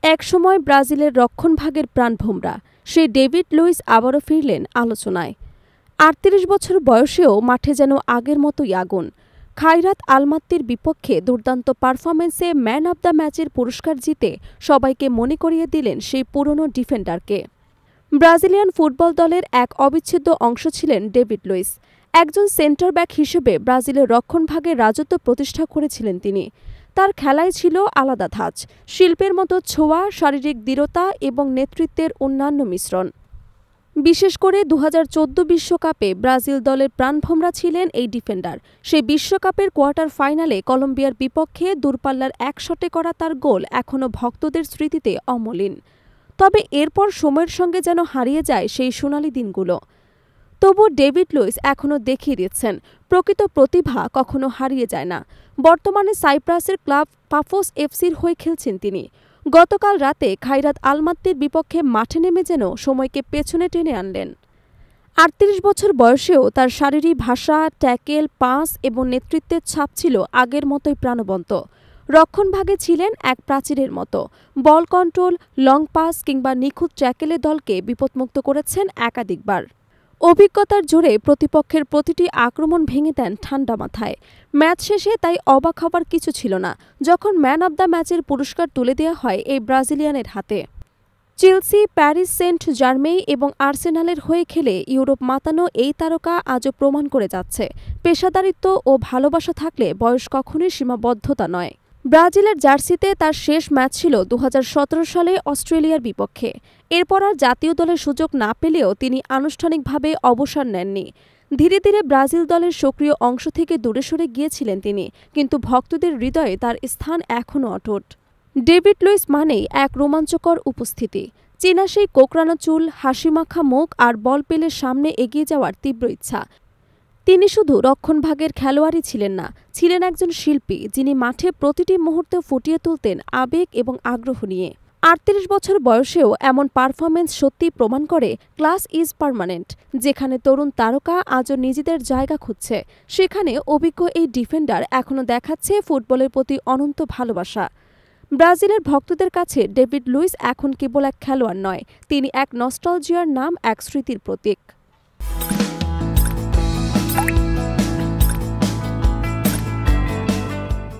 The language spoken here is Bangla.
একসময় ব্রাজিলের রক্ষণভাগের প্রাণভোমরা সেই ডেভিড লুইস আবারও ফিরলেন আলোচনায়। ৩৮ বছর বয়সেও মাঠে যেন আগের মতোই আগুন। খায়রাত আলমাত্তির বিপক্ষে দুর্দান্ত পারফরম্যান্সে ম্যান অব দ্য ম্যাচের পুরস্কার জিতে সবাইকে মনে করিয়ে দিলেন সেই পুরনো ডিফেন্ডারকে। ব্রাজিলিয়ান ফুটবল দলের এক অবিচ্ছেদ্য অংশ ছিলেন ডেভিড লুইস। একজন সেন্টার ব্যাক হিসেবে ব্রাজিলের রক্ষণভাগে রাজত্ব প্রতিষ্ঠা করেছিলেন তিনি। তার খেলায় ছিল আলাদা ধাঁচ, শিল্পের মতো ছোঁয়া, শারীরিক দৃঢ়তা এবং নেতৃত্বের অন্যান্য মিশ্রণ। বিশেষ করে ২০১৪ বিশ্বকাপে ব্রাজিল দলের প্রাণভোমরা ছিলেন এই ডিফেন্ডার। সেই বিশ্বকাপের কোয়ার্টার ফাইনালে কলম্বিয়ার বিপক্ষে দূরপাল্লার এক শটে করা তার গোল এখনও ভক্তদের স্মৃতিতে অমলিন। তবে এরপর সময়ের সঙ্গে যেন হারিয়ে যায় সেই সোনালি দিনগুলো। তবু ডেভিড লুইস এখনও দেখিয়ে দিচ্ছেন, প্রকৃত প্রতিভা কখনো হারিয়ে যায় না। বর্তমানে সাইপ্রাসের ক্লাব পাফোস এফসির হয়ে খেলছেন তিনি। গতকাল রাতে খায়রাত আলমাত্তির বিপক্ষে মাঠে নেমে যেন সময়কে পেছনে টেনে আনলেন। ৩৮ বছর বয়সেও তার শারীরিক ভাষা, ট্যাকেল, পাস এবং নেতৃত্বের ছাপ ছিল আগের মতোই প্রাণবন্ত। রক্ষণভাগে ছিলেন এক প্রাচীরের মতো। বল কন্ট্রোল, লং পাস কিংবা নিখুঁত ট্যাকেলে দলকে বিপদমুক্ত করেছেন একাধিকবার। অভিজ্ঞতার জোরে প্রতিপক্ষের প্রতিটি আক্রমণ ভেঙে দেন ঠান্ডা মাথায়। ম্যাচ শেষে তাই অবাক হবার কিছু ছিল না যখন ম্যান অব দ্য ম্যাচের পুরস্কার তুলে দেওয়া হয় এই ব্রাজিলিয়ানের হাতে। চেলসি, প্যারিস সেন্ট জার্মেই এবং আর্সেনালের হয়ে খেলে ইউরোপ মাতানো এই তারকা আজও প্রমাণ করে যাচ্ছে, পেশাদারিত্ব ও ভালোবাসা থাকলে বয়স কখনোই সীমাবদ্ধতা নয়। ব্রাজিলের জার্সিতে তার শেষ ম্যাচ ছিল ২০১৭ সালে অস্ট্রেলিয়ার বিপক্ষে। এরপর আর জাতীয় দলের সুযোগ না পেলেও তিনি আনুষ্ঠানিকভাবে অবসর নেননি। ধীরে ধীরে ব্রাজিল দলের সক্রিয় অংশ থেকে দূরে সরে গিয়েছিলেন তিনি, কিন্তু ভক্তদের হৃদয়ে তার স্থান এখনও অটুট। ডেভিড লুইস মানেই এক রোমাঞ্চকর উপস্থিতি। চীনা সেই কোকড়ানো চুল, হাসিমাখা মুখ আর বল পেলে সামনে এগিয়ে যাওয়ার তীব্র ইচ্ছা। তিনি শুধু রক্ষণভাগের খেলোয়াড়ই ছিলেন না, ছিলেন একজন শিল্পী যিনি মাঠে প্রতিটি মুহূর্তে ফুটিয়ে তুলতেন আবেগ এবং আগ্রহ নিয়ে। ৩৮ বছর বয়সেও এমন পারফরম্যান্স সত্যিই প্রমাণ করে ক্লাস ইজ পার্মানেন্ট। যেখানে তরুণ তারকা আজও নিজেদের জায়গা খুঁজছে, সেখানে অভিজ্ঞ এই ডিফেন্ডার এখনও দেখাচ্ছে ফুটবলের প্রতি অনন্ত ভালোবাসা। ব্রাজিলের ভক্তদের কাছে ডেভিড লুইস এখন কেবল এক খেলোয়াড় নয়, তিনি এক নস্টালজিয়ার নাম, এক স্মৃতির প্রতীক।